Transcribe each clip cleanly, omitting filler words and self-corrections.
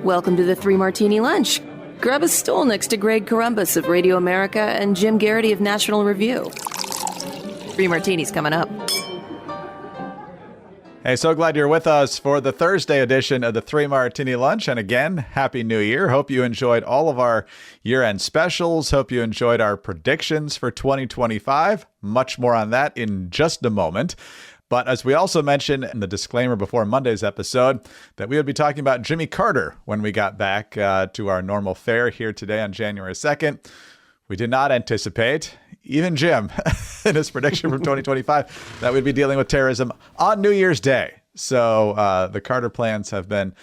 Welcome to the Three Martini Lunch. Grab a stool next to Greg Columbus of Radio America and Jim Garrity of National Review. Three Martinis coming up. Hey, so glad you're with us for the Thursday edition of the Three Martini Lunch. And again, Happy New Year. Hope you enjoyed all of our year-end specials. Hope you enjoyed our predictions for 2025. Much more on that in just a moment. But as we also mentioned in the disclaimer before Monday's episode, that we would be talking about Jimmy Carter when we got back to our normal fare here today on January 2nd. We did not anticipate, even Jim, in his prediction from 2025, that we'd be dealing with terrorism on New Year's Day. So the Carter plans have been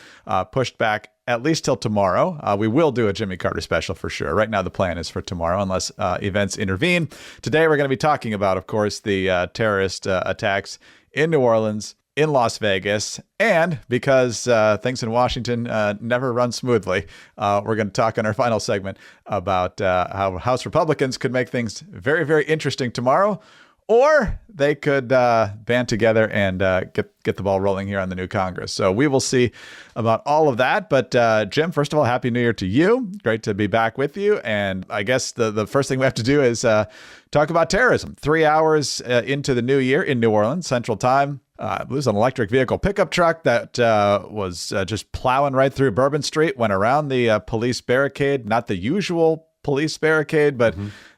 pushed back at least till tomorrow. We will do a Jimmy Carter special for sure. Right now, the plan is for tomorrow, unless events intervene. Today, we're going to be talking about, of course, the terrorist attacks in New Orleans, in Las Vegas, and because things in Washington never run smoothly, we're going to talk in our final segment about how House Republicans could make things very, very interesting tomorrow, or they could band together and get the ball rolling here on the new Congress. So we will see about all of that. But Jim, first of all, Happy New Year to you. Great to be back with you. And I guess the first thing we have to do is talk about terrorism. 3 hours into the new year in New Orleans, Central Time. It was an electric vehicle pickup truck that was just plowing right through Bourbon Street, went around the police barricade, not the usual police barricade, but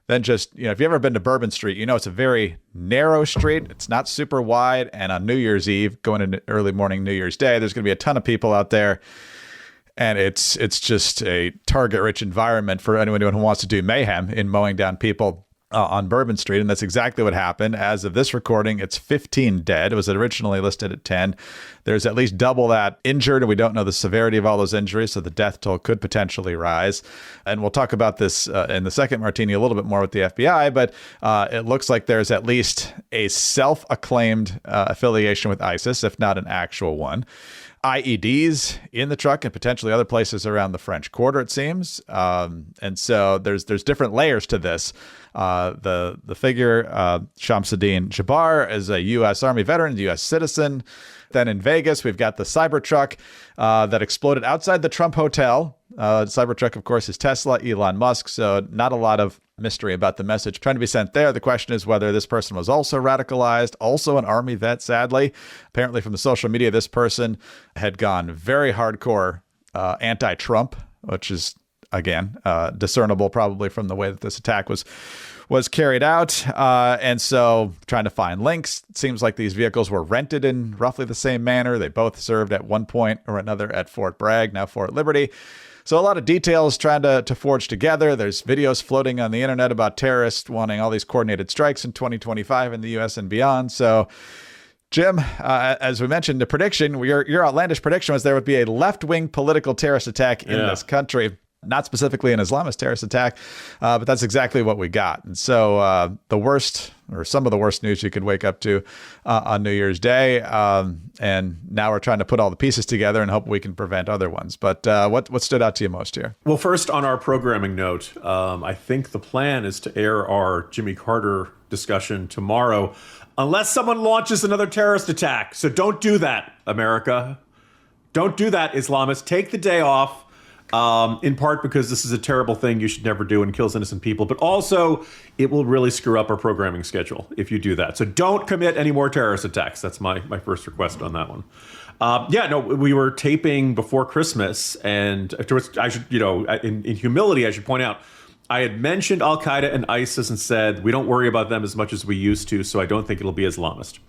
then just, if you've ever been to Bourbon Street, it's a very narrow street. It's not super wide. And on New Year's Eve, going into early morning New Year's Day, there's going to be a ton of people out there. And it's just a target-rich environment for anyone who wants to do mayhem in mowing down people on Bourbon Street. And that's exactly what happened. As of this recording, it's 15 dead. It was originally listed at 10. There's at least double that injured, and we don't know the severity of all those injuries, so the death toll could potentially rise. And we'll talk about this in the second martini a little bit more with the FBI, but it looks like there's at least a self-acclaimed affiliation with ISIS, if not an actual one. IEDs in the truck and potentially other places around the French Quarter, it seems. And so there's different layers to this. The figure, Shamsuddin Jabbar, is a U.S. Army veteran, U.S. citizen. Then in Vegas, we've got the Cybertruck that exploded outside the Trump Hotel. Cybertruck, of course, is Tesla, Elon Musk. So not a lot of mystery about the message trying to be sent there. The question is whether this person was also radicalized, also an Army vet, sadly. Apparently from the social media, this person had gone very hardcore anti-Trump, which is, again, discernible probably from the way that this attack was carried out. And so trying to find links. It seems like these vehicles were rented in roughly the same manner. They both served at one point or another at Fort Bragg, now Fort Liberty. So a lot of details trying to forge together. There's videos floating on the internet about terrorists wanting all these coordinated strikes in 2025 in the U.S. and beyond. So, Jim, as we mentioned, the prediction, your outlandish prediction was there would be a left-wing political terrorist attack in this country. Not specifically an Islamist terrorist attack, but that's exactly what we got. And so the worst, or some of the worst news you could wake up to on New Year's Day. And now we're trying to put all the pieces together and hope we can prevent other ones. But what stood out to you most here? Well, first, on our programming note, I think the plan is to air our Jimmy Carter discussion tomorrow, unless someone launches another terrorist attack. So don't do that, America. Don't do that, Islamists. Take the day off. In part because this is a terrible thing you should never do and kills innocent people, but also it will really screw up our programming schedule if you do that. So don't commit any more terrorist attacks. That's my first request on that one. We were taping before Christmas, and I should, in humility, I should point out, I had mentioned Al-Qaeda and ISIS and said, we don't worry about them as much as we used to, so I don't think it'll be Islamist.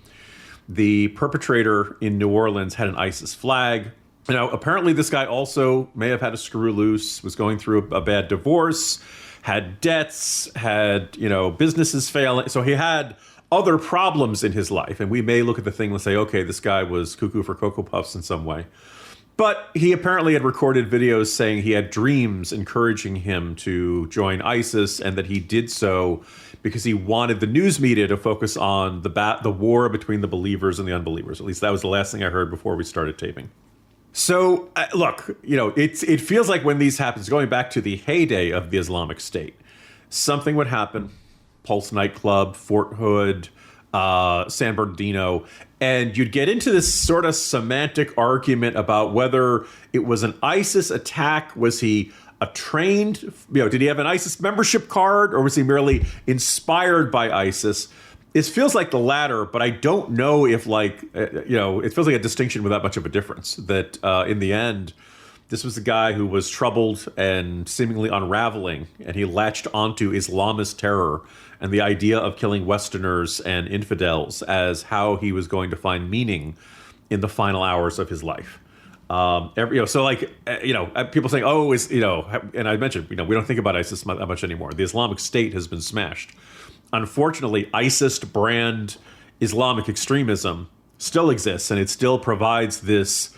The perpetrator in New Orleans had an ISIS flag. Apparently this guy also may have had a screw loose, was going through a bad divorce, had debts, had, businesses failing. So he had other problems in his life. And we may look at the thing and say, okay, this guy was cuckoo for Cocoa Puffs in some way. But he apparently had recorded videos saying he had dreams encouraging him to join ISIS, and that he did so because he wanted the news media to focus on the war between the believers and the unbelievers. At least that was the last thing I heard before we started taping. So, look, it feels like when these happen, going back to the heyday of the Islamic State, something would happen. Pulse nightclub, Fort Hood, San Bernardino, and you'd get into this sort of semantic argument about whether it was an ISIS attack. Was he a trained, did he have an ISIS membership card, or was he merely inspired by ISIS? It feels like the latter, but I don't know if it feels like a distinction without much of a difference. That in the end, this was a guy who was troubled and seemingly unraveling, and he latched onto Islamist terror and the idea of killing Westerners and infidels as how he was going to find meaning in the final hours of his life. People saying, and I mentioned, we don't think about ISIS that much anymore. The Islamic State has been smashed. Unfortunately, ISIS brand Islamic extremism still exists, and it still provides this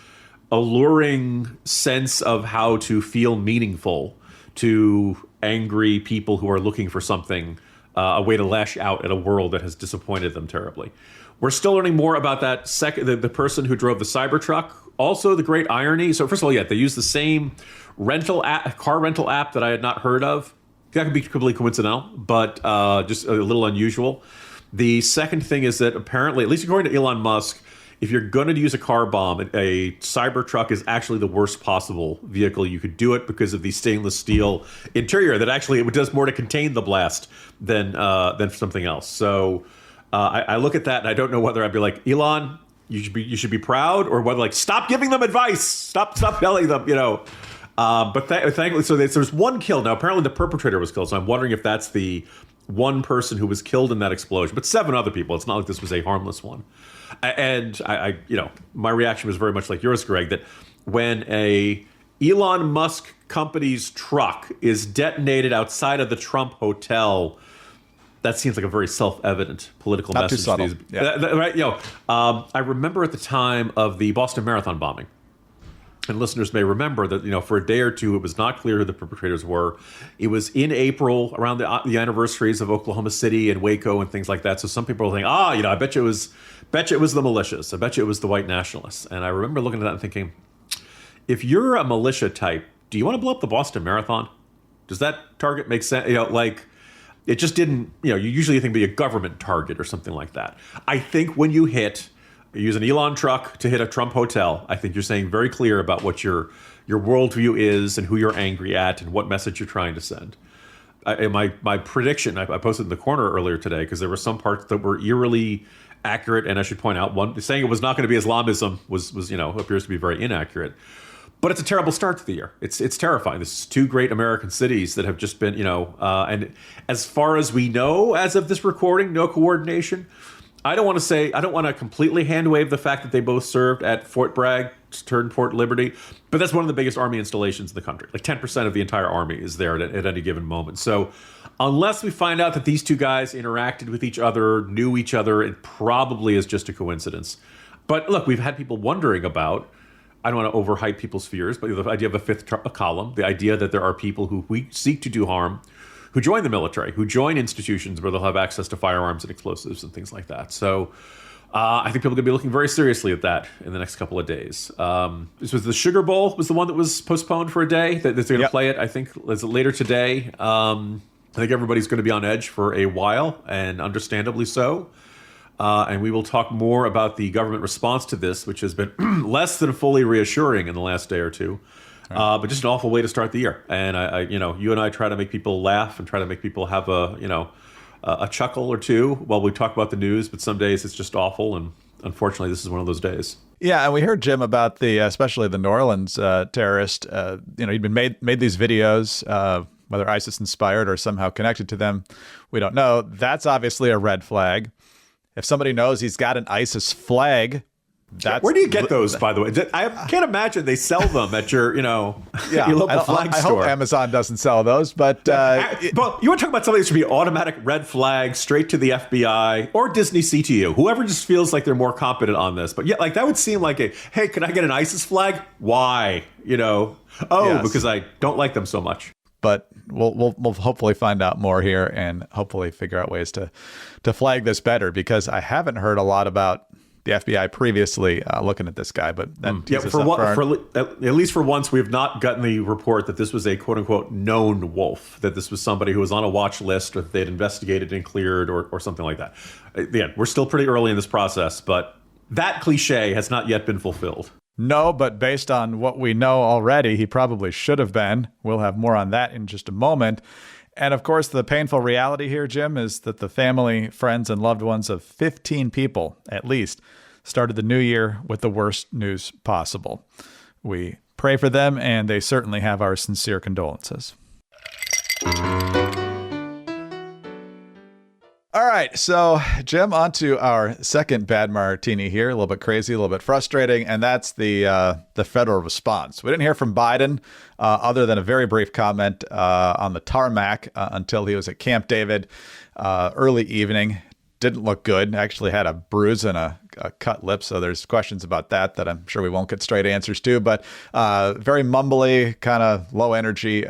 alluring sense of how to feel meaningful to angry people who are looking for something, a way to lash out at a world that has disappointed them terribly. We're still learning more about that the person who drove the Cybertruck. Also, the great irony. So first of all, they use the same car rental app that I had not heard of. That could be completely coincidental, but just a little unusual. The second thing is that apparently, at least according to Elon Musk, if you're going to use a car bomb, a Cybertruck is actually the worst possible vehicle you could do it because of the stainless steel interior that actually it does more to contain the blast than something else. So I look at that and I don't know whether I'd be like, Elon, you should be proud, or whether stop giving them advice, stop telling them, But thankfully, so there's one kill. Now, apparently the perpetrator was killed, so I'm wondering if that's the one person who was killed in that explosion. But 7 other people. It's not like this was a harmless one. And I my reaction was very much like yours, Greg, that when a Elon Musk company's truck is detonated outside of the Trump hotel, that seems like a very self-evident political Not message. too subtle. Right? I remember at the time of the Boston Marathon bombing, and listeners may remember that, for a day or two, it was not clear who the perpetrators were. It was in April, around the anniversaries of Oklahoma City and Waco and things like that. So some people were thinking, I bet you it was the militias. I bet you it was the white nationalists. And I remember looking at that and thinking, if you're a militia type, do you want to blow up the Boston Marathon? Does that target make sense? It just didn't, you usually think it'd be a government target or something like that. I think when you use an Elon truck to hit a Trump hotel, I think you're saying very clear about what your worldview is and who you're angry at and what message you're trying to send. My prediction, I posted in the corner earlier today because there were some parts that were eerily accurate, and I should point out, one saying it was not going to be Islamism was appears to be very inaccurate. But it's a terrible start to the year. It's terrifying. This is 2 great American cities that have just been, and as far as we know, as of this recording, no coordination. I don't want to completely hand wave the fact that they both served at Fort Bragg turned Port Liberty, but that's one of the biggest Army installations in the country. Like 10% of the entire Army is there at any given moment. So unless we find out that these 2 guys interacted with each other, knew each other, it probably is just a coincidence. But look, we've had people wondering about, I don't want to overhype people's fears, but the idea of a 5th column, the idea that there are people who we seek to do harm, who join the military, who join institutions where they'll have access to firearms and explosives and things like that. So I think people are going to be looking very seriously at that in the next couple of days. This was the Sugar Bowl, was the one that was postponed for a day. That they're going to play it, I think, later today. I think everybody's going to be on edge for a while, and understandably so. And we will talk more about the government response to this, which has been less than fully reassuring in the last day or two. But just an awful way to start the year. And you and I try to make people laugh and try to make people have a chuckle or two while we talk about the news. But some days it's just awful, and unfortunately, this is one of those days. Yeah, and we heard, Jim, about especially the New Orleans terrorist. He'd been made these videos, whether ISIS inspired or somehow connected to them, we don't know. That's obviously a red flag. If somebody knows he's got an ISIS flag, where do you get those, by the way? I can't imagine they sell them at your, your local flag store. I hope Amazon doesn't sell those, but... But you want to talk about something that should be automatic red flag, straight to the FBI, or Disney CTU, whoever just feels like they're more competent on this. But yeah, that would seem like hey, can I get an ISIS flag? Why? Yes. Because I don't like them so much. But we'll hopefully find out more here and hopefully figure out ways to flag this better, because I haven't heard a lot about the FBI previously looking at this guy, but that yeah, at least for once, we have not gotten the report that this was a quote unquote known wolf, that this was somebody who was on a watch list, or that they'd investigated and cleared, or something like that. Again, we're still pretty early in this process, but that cliche has not yet been fulfilled. No, but based on what we know already, he probably should have been. We'll have more on that in just a moment. And of course, the painful reality here, Jim, is that the family, friends, and loved ones of 15 people, at least, started the new year with the worst news possible. We pray for them, and they certainly have our sincere condolences. All right, so Jim, on to our second bad martini here. A little bit crazy, a little bit frustrating, and that's the federal response. We didn't hear from Biden other than a very brief comment on the tarmac until he was at Camp David early evening. Didn't look good. Actually had a bruise and a cut lip, so there's questions about that I'm sure we won't get straight answers to. But very mumbly, kind of low energy,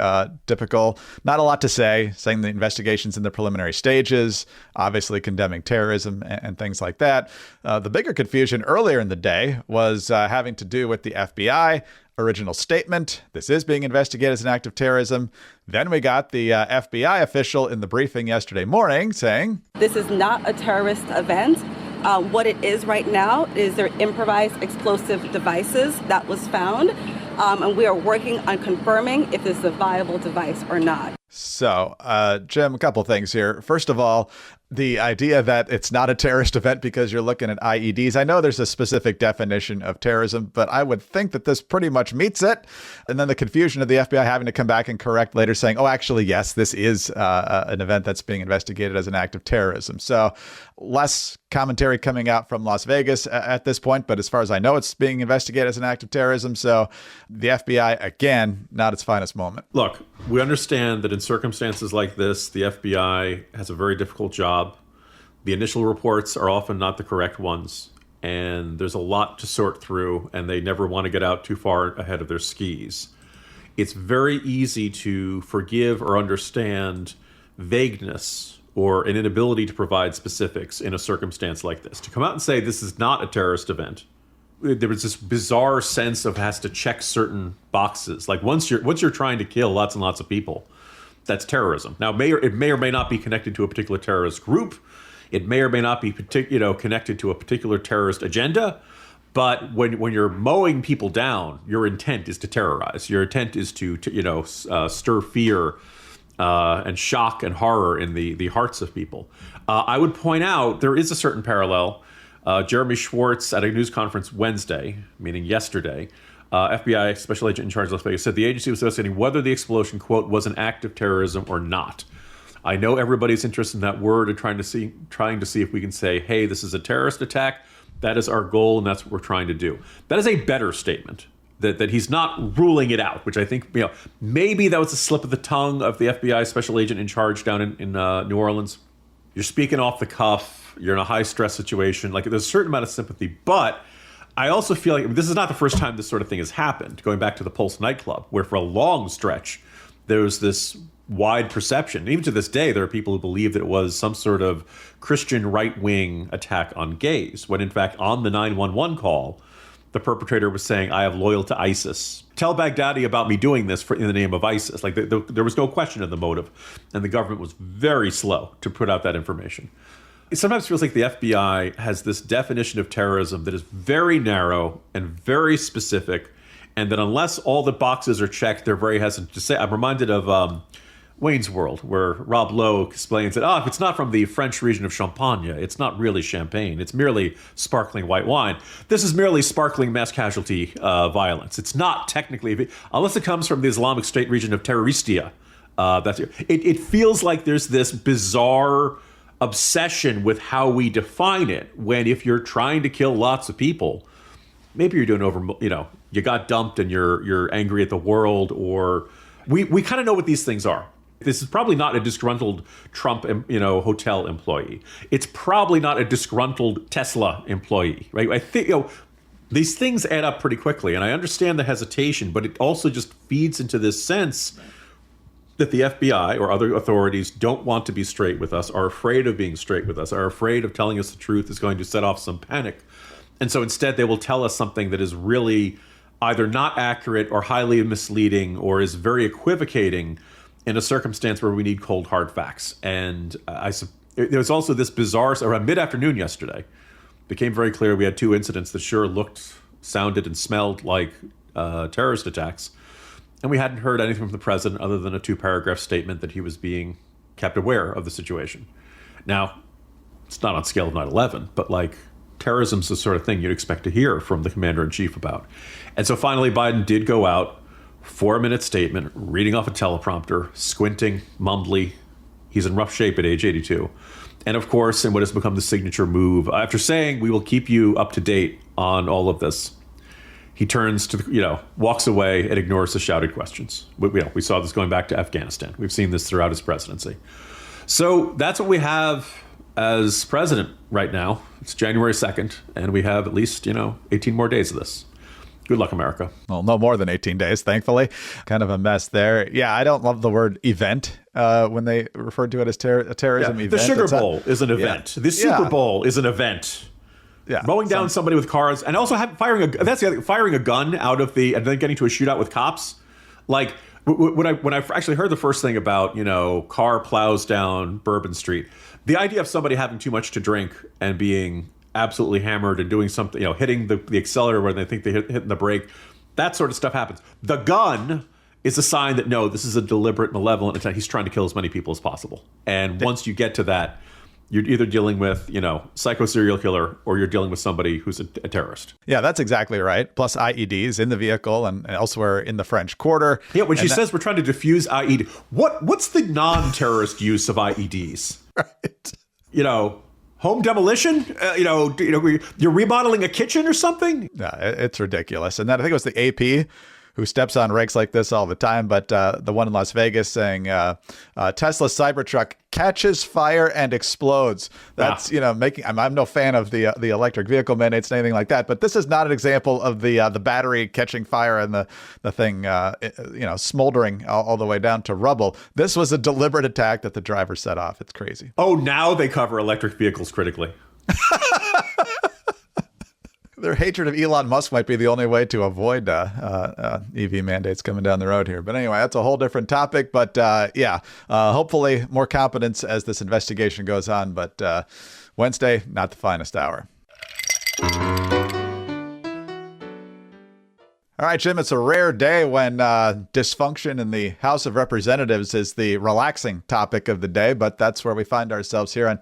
typical. Not a lot to say, saying the investigation's in the preliminary stages, obviously condemning terrorism and things like that. The bigger confusion earlier in the day was having to do with the FBI. Original statement, this is being investigated as an act of terrorism. Then we got the FBI official in the briefing yesterday morning saying, this is not a terrorist event. What it is right now is their improvised explosive devices that was found. And we are working on confirming if it's a viable device or not. So, Jim, a couple things here. First of all, the idea that it's not a terrorist event because you're looking at IEDs. I know there's a specific definition of terrorism, but I would think that this pretty much meets it. And then the confusion of the FBI having to come back and correct later saying, oh, actually, yes, this is an event that's being investigated as an act of terrorism. So less commentary coming out from Las Vegas at this point. But as far as I know, it's being investigated as an act of terrorism. So the FBI, again, not its finest moment. Look, we understand that in circumstances like this, the FBI has a very difficult job. The initial reports are often not the correct ones, and there's a lot to sort through, and they never want to get out too far ahead of their skis. It's very easy to forgive or understand vagueness or an inability to provide specifics in a circumstance like this. To come out and say this is not a terrorist event, there was this bizarre sense of has to check certain boxes. Like once you're trying to kill lots and lots of people, that's terrorism. Now, it may or may not be connected to a particular terrorist group. It may or may not be connected to a particular terrorist agenda. But when you're mowing people down, your intent is to terrorize. Your intent is to stir fear and shock and horror in the hearts of people. I would point out there is a certain parallel. Jeremy Schwartz at a news conference Wednesday, meaning yesterday, FBI Special Agent in charge of Las Vegas, said the agency was investigating whether the explosion, quote, was an act of terrorism or not. I know everybody's interested in that word and trying to see if we can say, hey, this is a terrorist attack. That is our goal, and that's what we're trying to do. That is a better statement, that he's not ruling it out, which I think, maybe that was a slip of the tongue of the FBI Special Agent in charge down in New Orleans. You're speaking off the cuff. You're in a high-stress situation. Like, there's a certain amount of sympathy, but I also feel like this is not the first time this sort of thing has happened, going back to the Pulse nightclub, where for a long stretch, there was this wide perception. Even to this day, there are people who believe that it was some sort of Christian right-wing attack on gays, when in fact, on the 911 call, the perpetrator was saying, I have loyal to ISIS. Tell Baghdadi about me doing this in the name of ISIS. Like, there was no question of the motive, and the government was very slow to put out that information. It sometimes feels like the FBI has this definition of terrorism that is very narrow and very specific, and that unless all the boxes are checked, they're very hesitant to say. I'm reminded of Wayne's World, where Rob Lowe explains that, if it's not from the French region of Champagne, it's not really champagne. It's merely sparkling white wine. This is merely sparkling mass casualty violence. It's not technically, unless it comes from the Islamic State region of Terroristia. It feels like there's this bizarre obsession with how we define it, when if you're trying to kill lots of people, maybe you're doing you got dumped and you're angry at the world, or we kind of know what these things are. This is probably not a disgruntled Trump, hotel employee. It's probably not a disgruntled Tesla employee, right? I think, these things add up pretty quickly, and I understand the hesitation, but it also just feeds into this sense that the FBI or other authorities don't want to be straight with us, are afraid of being straight with us, are afraid of telling us the truth is going to set off some panic. And so instead, they will tell us something that is really either not accurate or highly misleading or is very equivocating in a circumstance where we need cold, hard facts. And there was also this bizarre, around mid-afternoon yesterday, became very clear we had two incidents that sure looked, sounded, and smelled like terrorist attacks. And we hadn't heard anything from the president other than a 2-paragraph statement that he was being kept aware of the situation. Now, it's not on scale of 9/11, but like terrorism's the sort of thing you'd expect to hear from the commander-in-chief about. And so finally, Biden did go out, 4-minute statement, reading off a teleprompter, squinting, mumbly. He's in rough shape at age 82. And of course, in what has become the signature move, after saying, we will keep you up to date on all of this, he turns to, walks away and ignores the shouted questions. We saw this going back to Afghanistan. We've seen this throughout his presidency. So that's what we have as president right now. It's January 2nd, and we have at least, 18 more days of this. Good luck, America. Well, no more than 18 days, thankfully. Kind of a mess there. Yeah, I don't love the word event when they referred to it as a terrorism event. The Sugar Bowl is an event. The Super Bowl is an event. Yeah, mowing down somebody with cars and also firing a gun out of and then getting to a shootout with cops. Like when I actually heard the first thing about, car plows down Bourbon Street, the idea of somebody having too much to drink and being absolutely hammered and doing something, hitting the accelerator where they think they're hitting the brake, that sort of stuff happens. The gun is a sign that, no, this is a deliberate, malevolent attack. He's trying to kill as many people as possible. And once you get to that, you're either dealing with, psycho serial killer, or you're dealing with somebody who's a terrorist. Yeah, that's exactly right. Plus IEDs in the vehicle and elsewhere in the French Quarter. Yeah, when she says we're trying to defuse IED, what's the non-terrorist use of IEDs? Right. Home demolition? You're remodeling a kitchen or something? Yeah, it's ridiculous. And then I think it was the AP who steps on rakes like this all the time, but the one in Las Vegas saying Tesla Cybertruck catches fire and explodes. That's making. I'm no fan of the electric vehicle mandates and anything like that, but this is not an example of the battery catching fire and the thing smoldering all the way down to rubble. This was a deliberate attack that the driver set off. It's crazy. Oh, now they cover electric vehicles critically. Their hatred of Elon Musk might be the only way to avoid EV mandates coming down the road here. But anyway, that's a whole different topic. But hopefully more competence as this investigation goes on. But Wednesday, not the finest hour. All right, Jim, it's a rare day when dysfunction in the House of Representatives is the relaxing topic of the day, but that's where we find ourselves here on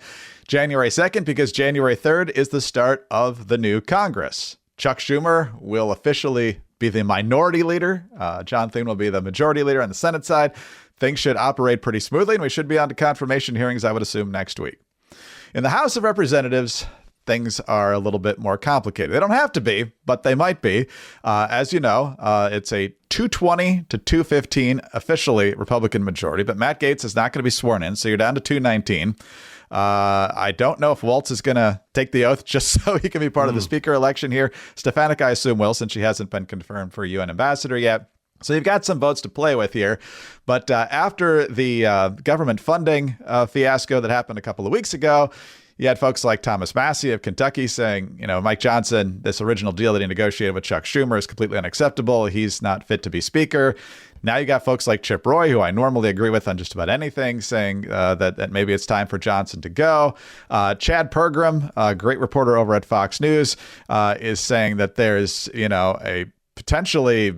January 2nd, because January 3rd is the start of the new Congress. Chuck Schumer will officially be the minority leader. John Thune will be the majority leader on the Senate side. Things should operate pretty smoothly, and we should be on to confirmation hearings, I would assume, next week. In the House of Representatives, things are a little bit more complicated. They don't have to be, but they might be. As you know, it's a 220 to 215 officially Republican majority, but Matt Gaetz is not going to be sworn in, so you're down to 219. I don't know if Waltz is going to take the oath just so he can be part of the speaker election here. Stefanik, I assume, will, since she hasn't been confirmed for UN ambassador yet. So you've got some votes to play with here. But after the government funding fiasco that happened a couple of weeks ago, you had folks like Thomas Massie of Kentucky saying, Mike Johnson, this original deal that he negotiated with Chuck Schumer is completely unacceptable. He's not fit to be speaker. Now you got folks like Chip Roy, who I normally agree with on just about anything, saying that maybe it's time for Johnson to go. Chad Pergram, a great reporter over at Fox News, is saying that there's, a potentially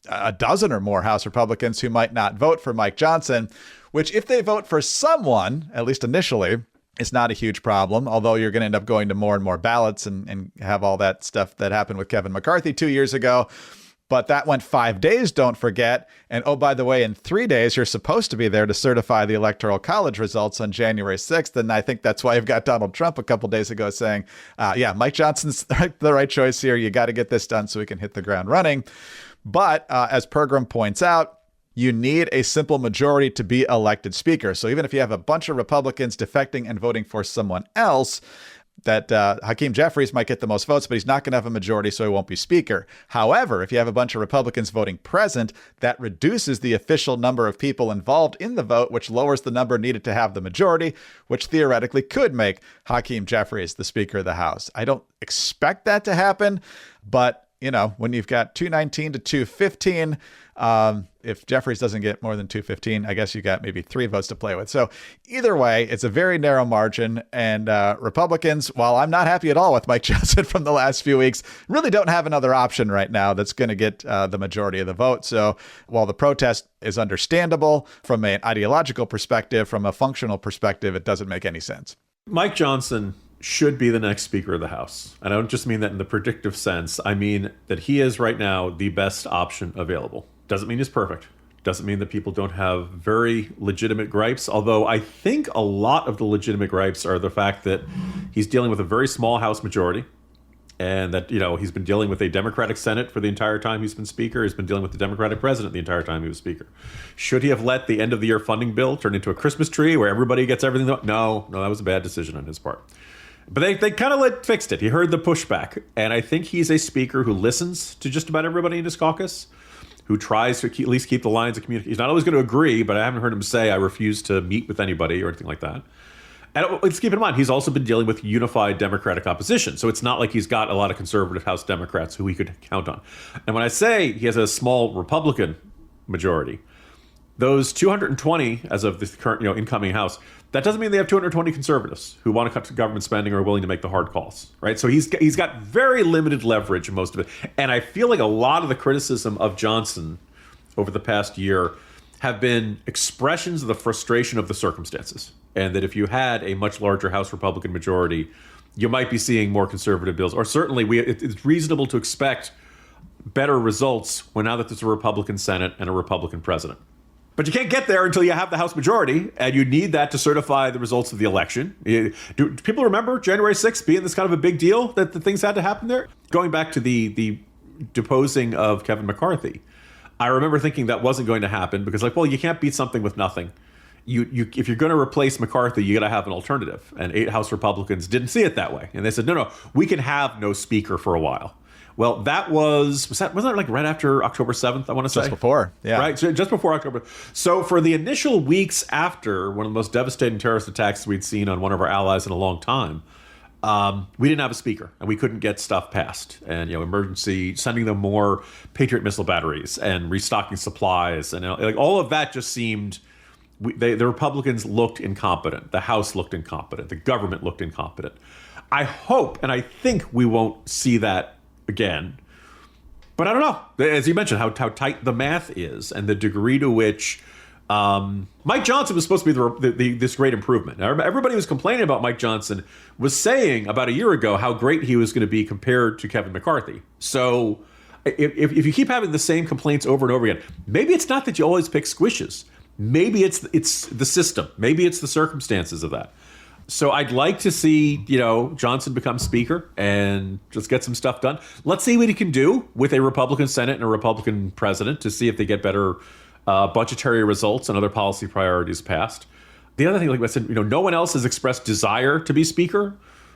a dozen or more House Republicans who might not vote for Mike Johnson, which if they vote for someone, at least initially, it's not a huge problem, although you're going to end up going to more and more ballots and have all that stuff that happened with Kevin McCarthy 2 years ago. But that went 5 days, don't forget. And oh, by the way, in 3 days, you're supposed to be there to certify the Electoral College results on January 6th. And I think that's why you've got Donald Trump a couple days ago saying, Mike Johnson's the right choice here. You got to get this done so we can hit the ground running. But as Pergram points out, you need a simple majority to be elected speaker. So even if you have a bunch of Republicans defecting and voting for someone else, that Hakeem Jeffries might get the most votes, but he's not going to have a majority, so he won't be speaker. However, if you have a bunch of Republicans voting present, that reduces the official number of people involved in the vote, which lowers the number needed to have the majority, which theoretically could make Hakeem Jeffries the Speaker of the House. I don't expect that to happen, but when you've got 219 to 215, if Jeffries doesn't get more than 215, I guess you got maybe 3 votes to play with. So either way, it's a very narrow margin. And Republicans, while I'm not happy at all with Mike Johnson from the last few weeks, really don't have another option right now that's going to get the majority of the vote. So while the protest is understandable from an ideological perspective, from a functional perspective, it doesn't make any sense. Mike Johnson should be the next Speaker of the House. And I don't just mean that in the predictive sense. I mean that he is right now the best option available. Doesn't mean he's perfect. Doesn't mean that people don't have very legitimate gripes, although I think a lot of the legitimate gripes are the fact that he's dealing with a very small House majority, and that, he's been dealing with a Democratic Senate for the entire time he's been Speaker. He's been dealing with the Democratic President the entire time he was Speaker. Should he have let the end of the year funding bill turn into a Christmas tree where everybody gets everything? No, that was a bad decision on his part. But they kind of fixed it. He heard the pushback. And I think he's a speaker who listens to just about everybody in his caucus, who tries to at least keep the lines of communication. He's not always going to agree, but I haven't heard him say, I refuse to meet with anybody or anything like that. And let's keep in mind, he's also been dealing with unified Democratic opposition. So it's not like he's got a lot of conservative House Democrats who he could count on. And when I say he has a small Republican majority, those 220 as of the current, incoming House, that doesn't mean they have 220 conservatives who want to cut government spending or are willing to make the hard calls, right? So he's got very limited leverage in most of it. And I feel like a lot of the criticism of Johnson over the past year have been expressions of the frustration of the circumstances. And that if you had a much larger House Republican majority, you might be seeing more conservative bills. Or certainly it's reasonable to expect better results now that there's a Republican Senate and a Republican president. But you can't get there until you have the House majority, and you need that to certify the results of the election. Do people remember January 6th being this kind of a big deal, that the things had to happen there? Going back to the deposing of Kevin McCarthy, I remember thinking that wasn't going to happen because, you can't beat something with nothing. If you're going to replace McCarthy, you got to have an alternative. And 8 House Republicans didn't see it that way. And they said, no, we can have no speaker for a while. Well, wasn't that right after October 7th, I want to say? Just before, yeah. Right, so just before October. So for the initial weeks after one of the most devastating terrorist attacks we'd seen on one of our allies in a long time, we didn't have a speaker, and we couldn't get stuff passed. And, emergency, sending them more Patriot missile batteries and restocking supplies. And all of that just seemed, the Republicans looked incompetent. The House looked incompetent. The government looked incompetent. I hope, and I think we won't see that again. But I don't know. As you mentioned, how tight the math is and the degree to which Mike Johnson was supposed to be this great improvement. Now, everybody who was complaining about Mike Johnson was saying about a year ago how great he was going to be compared to Kevin McCarthy. So if you keep having the same complaints over and over again, maybe it's not that you always pick squishes. Maybe it's the system. Maybe it's the circumstances of that. So I'd like to see, Johnson become speaker and just get some stuff done. Let's see what he can do with a Republican Senate and a Republican president to see if they get better budgetary results and other policy priorities passed. The other thing, like I said, no one else has expressed desire to be speaker.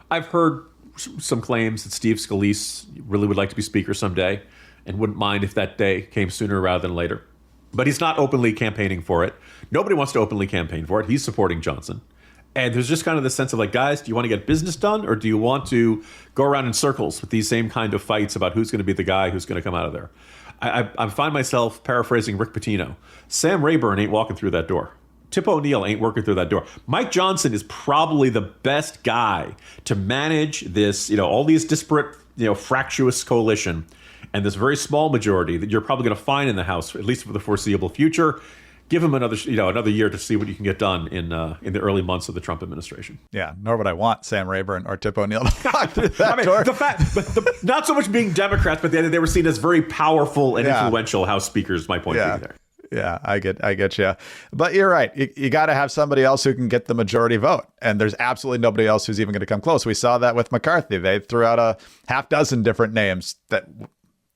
I've heard some claims that Steve Scalise really would like to be speaker someday and wouldn't mind if that day came sooner rather than later. But he's not openly campaigning for it. Nobody wants to openly campaign for it. He's supporting Johnson. And there's just kind of this sense of guys, do you want to get business done, or do you want to go around in circles with these same kind of fights about who's going to be the guy who's going to come out of there? I find myself paraphrasing Rick Pitino. Sam Rayburn ain't walking through that door. Tip O'Neill ain't working through that door. Mike Johnson is probably the best guy to manage this, all these disparate, fractious coalition and this very small majority that you're probably going to find in the House, at least for the foreseeable future. Give him another year to see what you can get done in the early months of the Trump administration. Yeah, nor would I want Sam Rayburn or Tip O'Neill to walk through that door. Not so much being Democrats, but they were seen as very powerful and influential House speakers. My point being there. Yeah, I get you. But you're right. You got to have somebody else who can get the majority vote. And there's absolutely nobody else who's even going to come close. We saw that with McCarthy. They threw out a half dozen different names that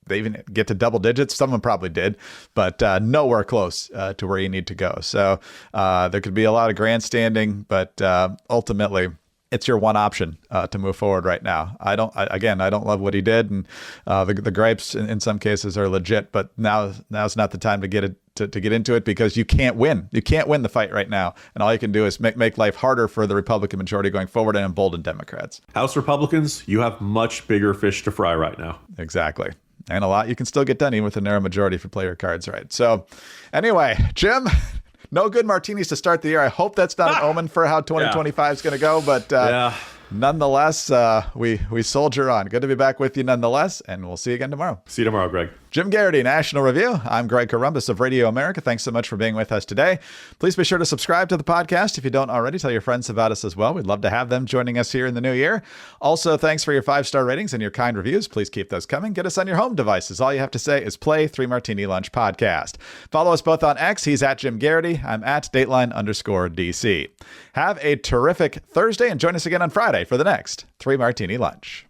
they even get to double digits. Some of them probably did, but nowhere close to where you need to go. So there could be a lot of grandstanding, but ultimately, it's your one option to move forward right now. I don't love what he did, and the gripes in some cases are legit. But now's not the time to get into it, because you can't win. You can't win the fight right now, and all you can do is make life harder for the Republican majority going forward and embolden Democrats. House Republicans, you have much bigger fish to fry right now. Exactly. And a lot you can still get done even with a narrow majority if you play your cards right. So anyway, Jim, no good martinis to start the year. I hope that's not an omen for how 2025 is going to go, but nonetheless, we soldier on. Good to be back with you nonetheless, and we'll see you again tomorrow. See you tomorrow, Greg. Jim Garrity, National Review. I'm Greg Corombos of Radio America. Thanks so much for being with us today. Please be sure to subscribe to the podcast if you don't already. Tell your friends about us as well. We'd love to have them joining us here in the new year. Also, thanks for your 5-star ratings and your kind reviews. Please keep those coming. Get us on your home devices. All you have to say is play 3 Martini Lunch Podcast. Follow us both on X. He's at Jim Garrity. I'm at Dateline_DC. Have a terrific Thursday and join us again on Friday for the next 3 Martini Lunch.